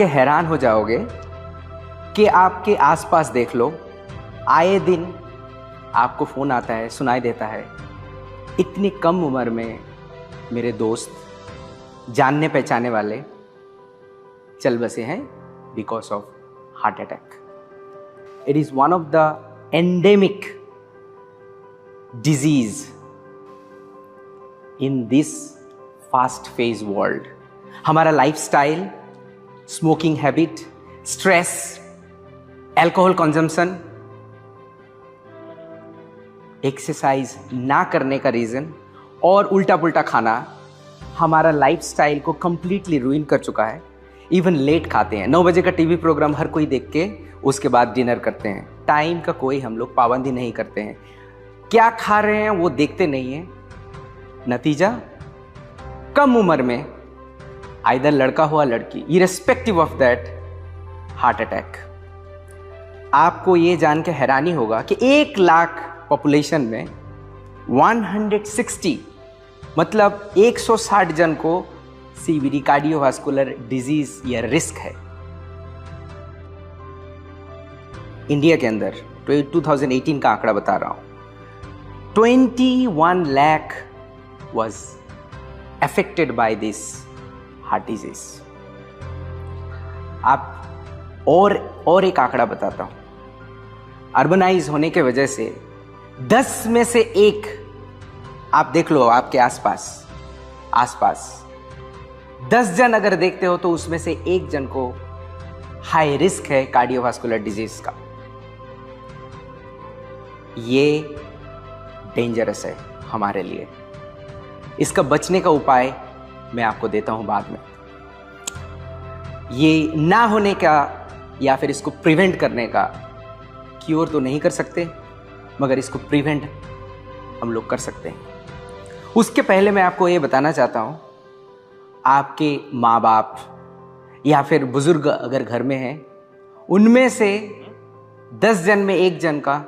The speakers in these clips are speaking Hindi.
के हैरान हो जाओगे कि आपके आसपास देख लो, आए दिन आपको फ़ोन आता है, सुनाई देता है, इतनी कम उम्र में मेरे दोस्त, जानने पहचाने वाले चल बसे हैं because of heart attack. It is one of the endemic disease in this fast phase world. हमारा lifestyle, smoking habit, stress, alcohol consumption, exercise ना करने का रीज़न और उल्टा पुल्टा खाना हमारा लाइफस्टाइल को कंप्लीटली रुइन कर चुका है। इवन लेट खाते हैं, 9 बजे का टीवी प्रोग्राम हर कोई देख के उसके बाद डिनर करते हैं। टाइम का कोई हम लोग पाबंदी नहीं करते हैं, क्या खा रहे हैं वो देखते नहीं हैं। नतीजा, कम उम्र में आइदर लड़का हुआ लड़की, irrespective of that, heart attack. आपको ये जान के हैरानी होगा कि 1 लाख पॉपुलेशन में 160 मतलब 160 जन को सीवीडी, कार्डियोवास्कुलर डिजीज या रिस्क है। इंडिया के अंदर 2018 का आंकड़ा बता रहा हूं, 21 lakh was affected by this heart disease। आप और एक आंकड़ा बताता हूं, अर्बनाइज होने के वजह से 10 में से 1, आप देख लो आपके आसपास 10 जन अगर देखते हो तो उसमें से 1 जन को हाई रिस्क है कार्डियोवास्कुलर डिजीज का। ये डेंजरस है हमारे लिए। इसका बचने का उपाय मैं आपको देता हूं बाद में। ये ना होने का या फिर इसको प्रिवेंट करने का क्योर तो नहीं कर सकते, मगर इसको प्रिवेंट हम लोग कर सकते हैं। उसके पहले मैं आपको ये बताना चाहता हूं, आपके माँ बाप या फिर बुजुर्ग अगर घर में हैं, उनमें से 10 जन में 1 जन का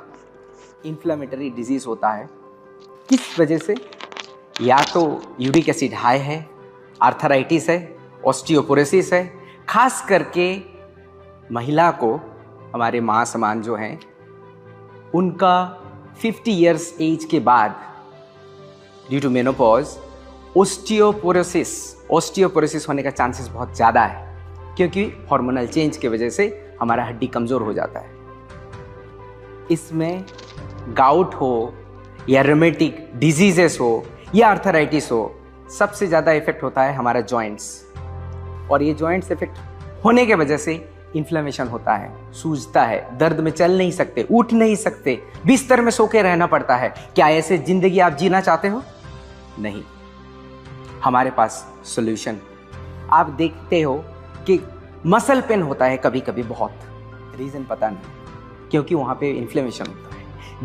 इन्फ्लेमेटरी डिजीज होता है। किस वजह से? या तो यूरिक एसिड हाई है, आर्थराइटिस है, ऑस्टियोपोरोसिस है। खास करके महिला को, हमारे माँ समान जो हैं, उनका 50 इयर्स एज के बाद ड्यू टू मेनोपॉज ऑस्टियोपोरोसिस होने का चांसेस बहुत ज़्यादा है, क्योंकि हार्मोनल चेंज की वजह से हमारा हड्डी कमज़ोर हो जाता है। इसमें गाउट हो या रोमेटिक डिजीजेस हो या आर्थराइटिस हो, सबसे ज़्यादा इफेक्ट होता है हमारा जॉइंट्स। और ये जॉइंट्स इफेक्ट होने के वजह से इन्फ्लेमेशन होता है, सूजता है, दर्द में चल नहीं सकते, उठ नहीं सकते, बिस्तर में सो के रहना पड़ता है। क्या ऐसे जिंदगी आप जीना चाहते हो? नहीं। हमारे पास सॉल्यूशन। आप देखते हो कि मसल पेन होता है कभी कभी, बहुत रीज़न पता नहीं, क्योंकि वहाँ पे इन्फ्लेमेशन होता है।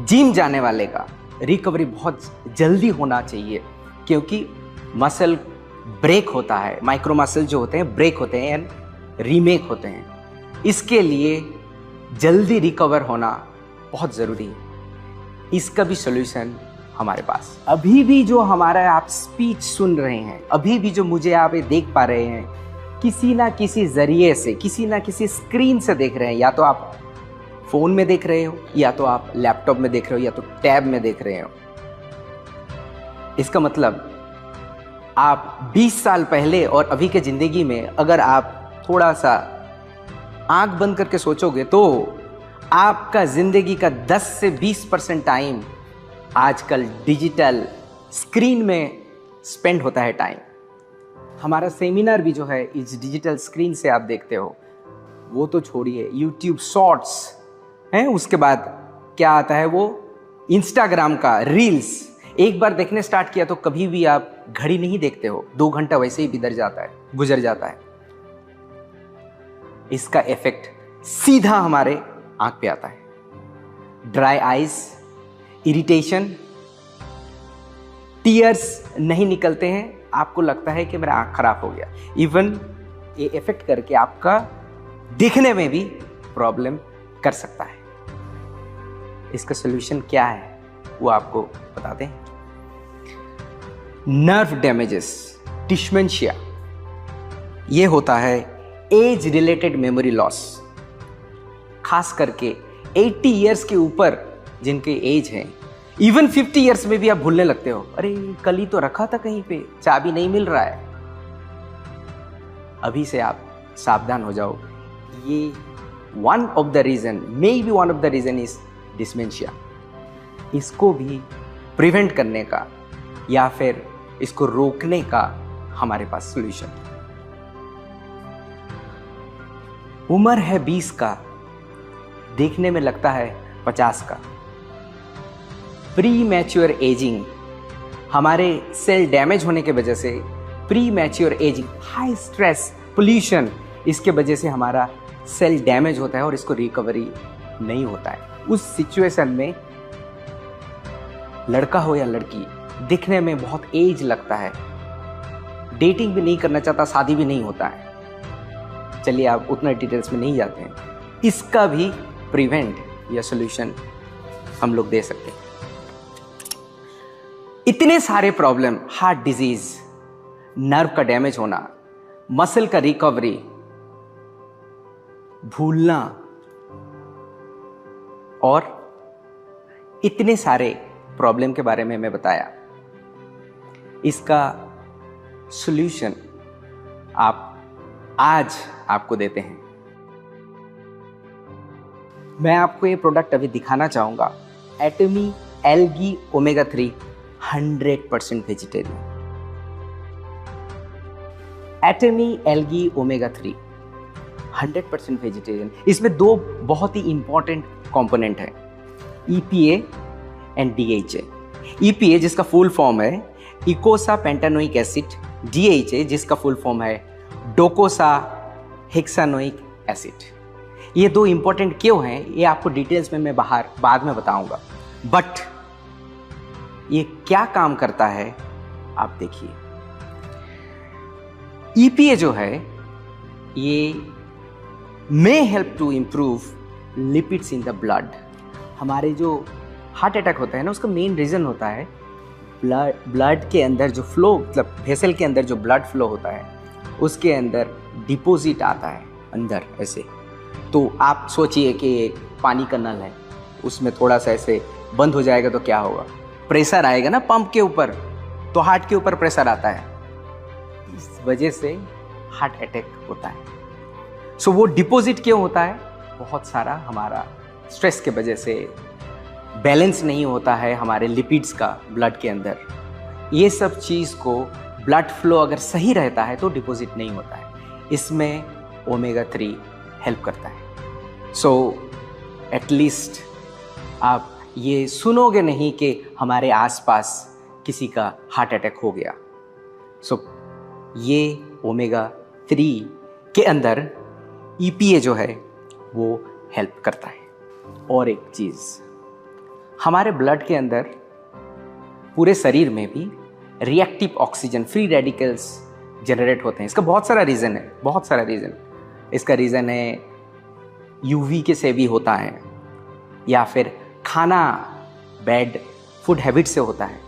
जिम जाने वाले का रिकवरी बहुत जल्दी होना चाहिए, क्योंकि मसल ब्रेक होता है, माइक्रो मसल जो होते हैं ब्रेक होते हैं एंड रीमेक होते हैं। इसके लिए जल्दी रिकवर होना बहुत ज़रूरी है। इसका भी सॉल्यूशन हमारे पास। अभी भी जो हमारा आप स्पीच सुन रहे हैं, अभी भी जो मुझे आप देख पा रहे हैं, किसी ना किसी ज़रिए से, किसी ना किसी स्क्रीन से देख रहे हैं। या तो आप फ़ोन में देख रहे हो, या तो आप लैपटॉप में देख रहे हो, या तो टैब में देख रहे हो। इसका मतलब आप 20 साल पहले और अभी के ज़िंदगी में अगर आप थोड़ा सा आंख बंद करके सोचोगे तो आपका ज़िंदगी का 10 से 20% टाइम आजकल डिजिटल स्क्रीन में स्पेंड होता है टाइम। हमारा सेमिनार भी जो है इस डिजिटल स्क्रीन से आप देखते हो। वो तो छोड़िए, यूट्यूब शॉर्ट्स हैं, उसके बाद क्या आता है वो इंस्टाग्राम का रील्स। एक बार देखने स्टार्ट किया तो कभी भी आप घड़ी नहीं देखते हो, 2 घंटा वैसे ही गुजर जाता है। इसका इफेक्ट सीधा हमारे आंख पे आता है। ड्राई आइज, इरिटेशन, टीयर्स नहीं निकलते हैं, आपको लगता है कि मेरा आंख खराब हो गया। इवन ये इफेक्ट करके आपका दिखने में भी प्रॉब्लम कर सकता है। इसका सॉल्यूशन क्या है वो आपको बताते हैं। नर्व डैमेजेस, डिस्मेंशिया, ये होता है एज रिलेटेड मेमोरी लॉस, खास करके 80 इयर्स के ऊपर जिनके एज है, इवन 50 इयर्स में भी आप भूलने लगते हो, अरे कल ही तो रखा था कहीं पे, चाबी नहीं मिल रहा है। अभी से आप सावधान हो जाओ। ये one of the reason, may be one of the reason is dementia. इसको भी प्रिवेंट करने का या फिर इसको रोकने का हमारे पास सॉल्यूशन। उम्र है 20 का, देखने में लगता है 50 का। प्री मैच्योर एजिंग, हमारे सेल डैमेज होने के वजह से pre mature ageing, high stress, pollution, इसके वजह से हमारा सेल डैमेज होता है और इसको रिकवरी नहीं होता है। उस सिचुएशन में लड़का हो या लड़की दिखने में बहुत एज लगता है, डेटिंग भी नहीं करना चाहता, शादी भी नहीं होता है। चलिए आप उतना डिटेल्स में नहीं जाते हैं। इसका भी प्रिवेंट या सॉल्यूशन हम लोग दे सकते हैं। इतने सारे प्रॉब्लम, हार्ट डिजीज, नर्व का डैमेज होना, मसल का रिकवरी, भूलना और इतने सारे प्रॉब्लम के बारे में मैं बताया। इसका सॉल्यूशन आज आपको देते हैं। मैं आपको ये प्रोडक्ट अभी दिखाना चाहूंगा, Atomy algae omega 3 100% vegetarian. Atomy algae omega 3 100% vegetarian. इसमें दो बहुत ही इंपॉर्टेंट कंपोनेंट है, EPA एंड DHA। EPA जिसका फुल फॉर्म है इकोसा पेंटानोइक एसिड, DHA जिसका फुल फॉर्म है डोकोसा हेक्सानोइक एसिड। ये दो इंपॉर्टेंट क्यों हैं ये आपको डिटेल्स में मैं बाद में बताऊंगा, बट ये क्या काम करता है आप देखिए। EPA जो है ये may help to improve lipids in the blood. हमारे जो हार्ट अटैक होता है ना, उसका मेन रीजन होता है ब्लड के अंदर जो फ्लो, मतलब वेसल के अंदर जो ब्लड फ्लो होता है उसके अंदर डिपॉजिट आता है अंदर ऐसे। तो आप सोचिए कि एक पानी का नल है, उसमें थोड़ा सा ऐसे बंद हो जाएगा तो क्या होगा, प्रेशर आएगा ना पंप के ऊपर, तो हार्ट के ऊपर प्रेशर आता है, इस वजह से हार्ट अटैक होता है। सो वो डिपॉजिट क्यों होता है, बहुत सारा हमारा स्ट्रेस के वजह से बैलेंस नहीं होता है हमारे लिपिड्स का ब्लड के अंदर। ये सब चीज़ को ब्लड फ्लो अगर सही रहता है तो डिपॉजिट नहीं होता है। इसमें ओमेगा 3 हेल्प करता है। सो एटलीस्ट आप ये सुनोगे नहीं कि हमारे आसपास किसी का हार्ट अटैक हो गया। सो ये ओमेगा 3 के अंदर EPA जो है वो हेल्प करता है। और एक चीज़, हमारे ब्लड के अंदर पूरे शरीर में भी reactive oxygen, free radicals generate होते हैं। इसका बहुत सारा रीज़न है, बहुत सारा रीज़न। इसका रीज़न है UV के से भी होता है, या फिर खाना बैड फूड हैबिट से होता है,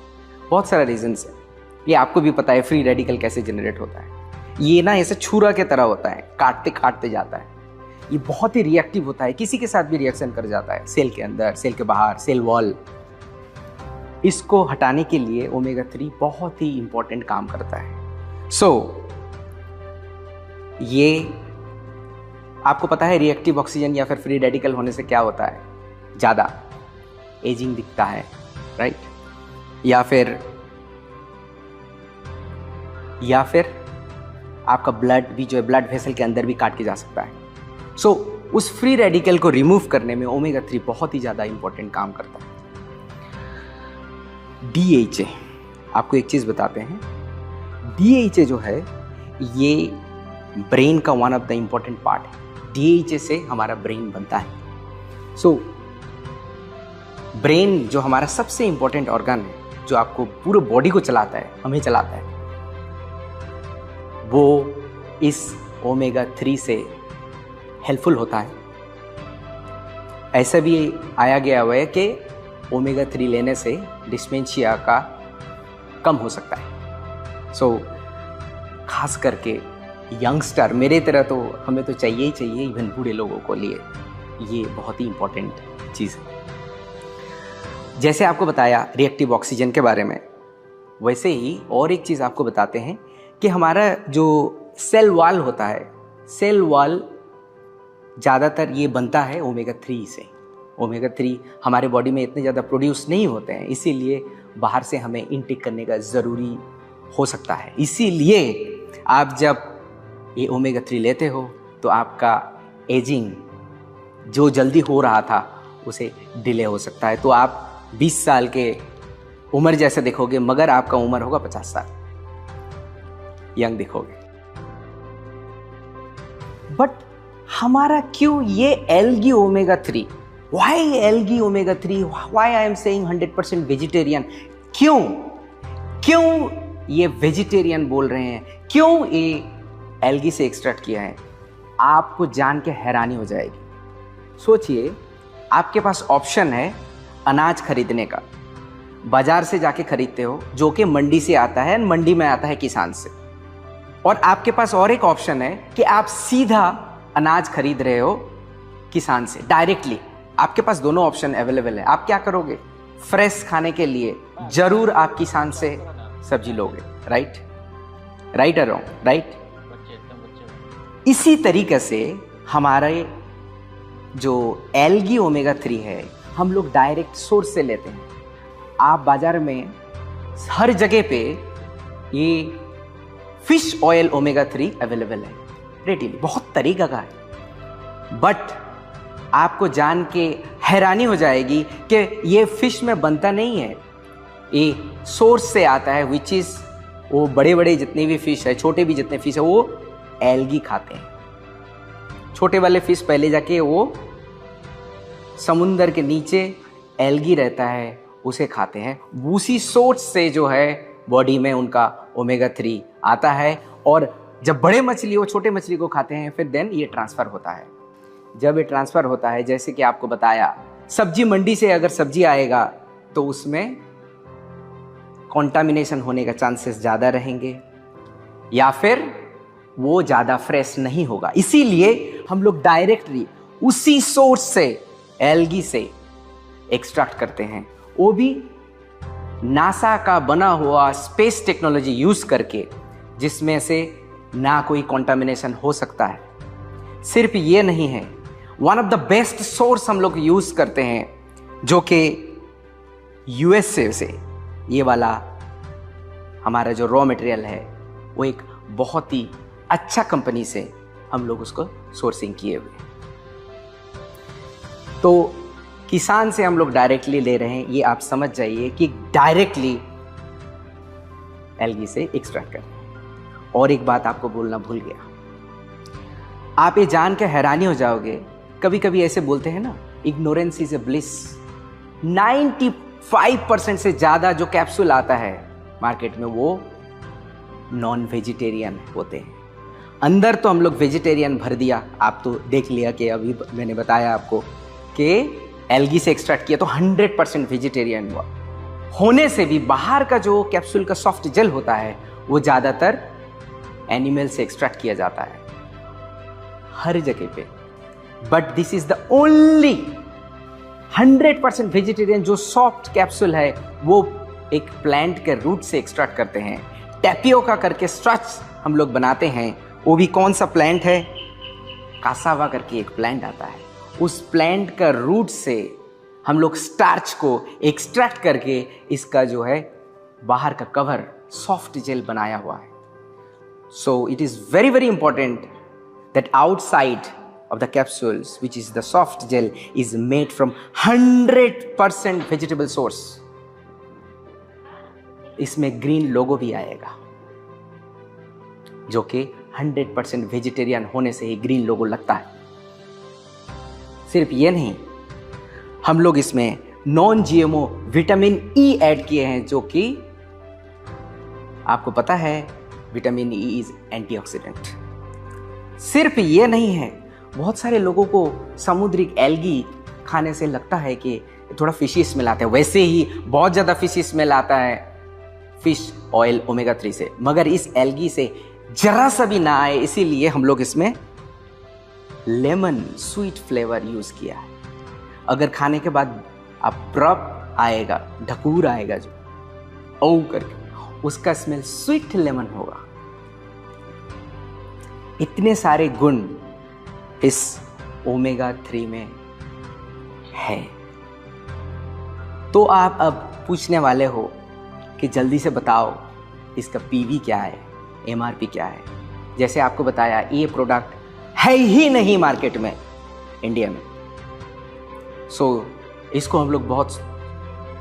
बहुत सारा रीजंस है। ये आपको भी पता है फ्री रेडिकल कैसे जनरेट होता है। ये ना ऐसे छुरा के तरह होता है, काटते काटते जाता है। ये बहुत ही रिएक्टिव होता है, किसी के साथ भी रिएक्शन कर जाता है, सेल के अंदर, सेल के बाहर, सेल वॉल। इसको हटाने के लिए ओमेगा 3 बहुत ही इंपॉर्टेंट काम करता है। ये आपको पता है रिएक्टिव ऑक्सीजन या फिर फ्री रेडिकल होने से क्या होता है, ज़्यादा एजिंग दिखता है, राइट? या फिर आपका ब्लड भी जो है ब्लड वेसल के अंदर भी काट के जा सकता है। उस फ्री रेडिकल को रिमूव करने में ओमेगा 3 बहुत ही ज़्यादा इंपॉर्टेंट काम करता है। DHA, आपको एक चीज़ बताते हैं, DHA जो है ये ब्रेन का one of the important part है। DHA से हमारा ब्रेन बनता है। ब्रेन जो हमारा सबसे इंपॉर्टेंट ऑर्गन है, जो आपको पूरे बॉडी को चलाता है, हमें चलाता है, वो इस ओमेगा 3 से हेल्पफुल होता है। ऐसा भी आया गया हुआ है कि ओमेगा 3 लेने से डिस्मेंशिया का कम हो सकता है। खास करके यंगस्टर मेरे तरह तो हमें तो चाहिए ही चाहिए, इवन बूढ़े लोगों को लिए ये बहुत ही इंपॉर्टेंट चीज़ है। जैसे आपको बताया रिएक्टिव ऑक्सीजन के बारे में, वैसे ही और एक चीज़ आपको बताते हैं कि हमारा जो सेल वॉल होता है, सेल वॉल ज़्यादातर ये बनता है ओमेगा 3 से। ओमेगा 3 हमारे बॉडी में इतने ज़्यादा प्रोड्यूस नहीं होते हैं, इसीलिए बाहर से हमें इनटेक करने का ज़रूरी हो सकता है। इसीलिए आप जब ये ओमेगा 3 लेते हो तो आपका एजिंग जो जल्दी हो रहा था उसे डिले हो सकता है। तो आप 20 साल के उम्र जैसे दिखोगे, मगर आपका उम्र होगा 50 साल, यंग दिखोगे। बट हमारा क्यों ये algae omega 3, why algae omega 3, why I am saying 100% vegetarian, क्यों ये वेजिटेरियन बोल रहे हैं, क्यों ये एल्गी से एक्सट्रैक्ट किया है? आपको जान के हैरानी हो जाएगी। सोचिए, आपके पास ऑप्शन है अनाज खरीदने का, बाजार से जाके खरीदते हो जो कि मंडी से आता है, मंडी में आता है किसान से, और आपके पास और एक ऑप्शन है कि आप सीधा अनाज खरीद रहे हो किसान से डायरेक्टली। आपके पास दोनों ऑप्शन अवेलेबल है। आप क्या करोगे? फ्रेश खाने के लिए जरूर आप किसान से सब्जी लोगे, राइट? राइट और रॉन्ग? राइट। इसी तरीके से हमारे जो एल्गी ओमेगा 3 है, हम लोग डायरेक्ट सोर्स से लेते हैं। आप बाजार में हर जगह पे ये फिश ऑयल ओमेगा 3 अवेलेबल है रेडीली, बहुत तरीका का है। बट आपको जान के हैरानी हो जाएगी कि ये फिश में बनता नहीं है, ये सोर्स से आता है, विच इज वो बड़े बड़े जितने भी फिश है, छोटे भी जितने फिश है, वो एल्गी खाते हैं। छोटे वाले फिश पहले जाके वो समुंदर के नीचे एल्गी रहता है, उसे खाते हैं। उसी सोर्स से जो है बॉडी में उनका ओमेगा 3 आता है, और जब बड़े मछली वो छोटे मछली को खाते हैं, फिर देन ये ट्रांसफ़र होता है। जब ये ट्रांसफ़र होता है, जैसे कि आपको बताया, सब्जी मंडी से अगर सब्जी आएगा तो उसमें कॉन्टामिनेशन होने का चांसेस ज़्यादा रहेंगे, या फिर वो ज़्यादा फ्रेश नहीं होगा। इसीलिए हम लोग डायरेक्टली उसी सोर्स से एल्गी से एक्सट्रैक्ट करते हैं, वो भी नासा का बना हुआ स्पेस टेक्नोलॉजी यूज़ करके, जिसमें से ना कोई कॉन्टामिनेशन हो सकता है। सिर्फ ये नहीं है, one of the best source हम लोग यूज़ करते हैं, जो कि यूएसए से ये वाला हमारा जो रॉ मटेरियल है, वो एक बहुत ही अच्छा कंपनी से हम लोग उसको सोर्सिंग किए हुए। तो किसान से हम लोग डायरेक्टली ले रहे हैं, ये आप समझ जाइए कि डायरेक्टली एल्गी से एक्सट्रैक्ट कर रहे हैं। और एक बात आपको बोलना भूल गया, आप ये जान के हैरानी हो जाओगे, कभी कभी ऐसे बोलते हैं ना, इग्नोरेंस इज ए ब्लिस। 95% से ज़्यादा जो कैप्सूल आता है मार्केट में, वो नॉन वेजिटेरियन होते हैं। अंदर तो हम लोग वेजिटेरियन भर दिया, आप तो देख लिया कि अभी मैंने बताया आपको कि एल्गी से एक्सट्रैक्ट किया तो 100% वेजिटेरियन हुआ। होने से भी बाहर का जो कैप्सूल का सॉफ्ट जेल होता है, वो ज़्यादातर एनिमल से एक्सट्रैक्ट किया जाता है हर जगह पे। But this is the only 100% vegetarian जो सॉफ्ट कैप्सूल है, वो एक प्लांट के रूट से एक्सट्रैक्ट करते हैं। टैपियोका करके स्टार्च हम लोग बनाते हैं, वो भी कौन सा प्लांट है? कासावा करके एक प्लांट आता है, उस प्लांट का रूट से हम लोग स्टार्च को एक्सट्रैक्ट करके इसका जो है बाहर का कवर सॉफ्ट जेल बनाया हुआ है। So it is very very important that outside of the capsules, which is the soft gel, is made from 100% vegetable source. इसमें ग्रीन लोगो भी आएगा, जो कि 100% वेजिटेरियन होने से ही ग्रीन लोगो लगता है। सिर्फ ये नहीं, हम लोग इसमें non GMO vitamin E add किए हैं, जो कि आपको पता है विटामिन ई इज एंटीऑक्सीडेंट। सिर्फ ये नहीं है, बहुत सारे लोगों को समुद्री एल्गी खाने से लगता है कि थोड़ा फिशी स्मेल आता है, वैसे ही बहुत ज़्यादा फिशी स्मेल आता है फिश ऑयल ओमेगा 3 से, मगर इस एल्गी से जरा सा भी ना आए, इसीलिए हम लोग इसमें लेमन स्वीट फ्लेवर यूज किया है। अगर खाने के बाद अब्रप्ट आएगा, ढकूर आएगा जो ओ करके, उसका स्मेल स्वीट लेमन होगा। इतने सारे गुण इस ओमेगा 3 में है। तो आप अब पूछने वाले हो कि जल्दी से बताओ इसका पीवी क्या है, एमआरपी क्या है। जैसे आपको बताया, ये प्रोडक्ट है ही नहीं मार्केट में इंडिया में। इसको हम लोग बहुत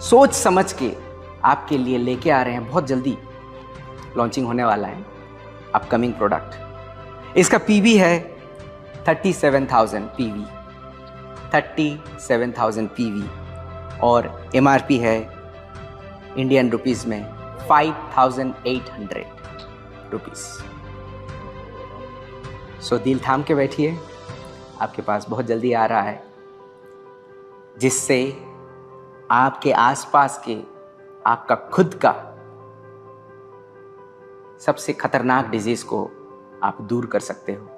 सोच समझ के आपके लिए लेके आ रहे हैं। बहुत जल्दी लॉन्चिंग होने वाला है अपकमिंग प्रोडक्ट। इसका पीवी है 37,000 पीवी, 37,000 पीवी, और एमआरपी है इंडियन रुपीस में 5,800 रुपीस। दिल थाम के बैठिए, आपके पास बहुत जल्दी आ रहा है, जिससे आपके आसपास के, आपका खुद का सबसे खतरनाक डिजीज को आप दूर कर सकते हो।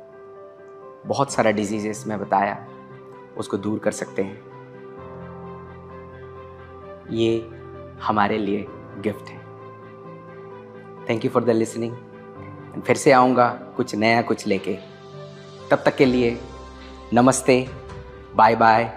बहुत सारा डिजीजेस मैं बताया, उसको दूर कर सकते हैं। ये हमारे लिए गिफ्ट है। Thank you for the listening. फिर से आऊँगा कुछ नया कुछ लेके। तब तक के लिए नमस्ते, बाय बाय।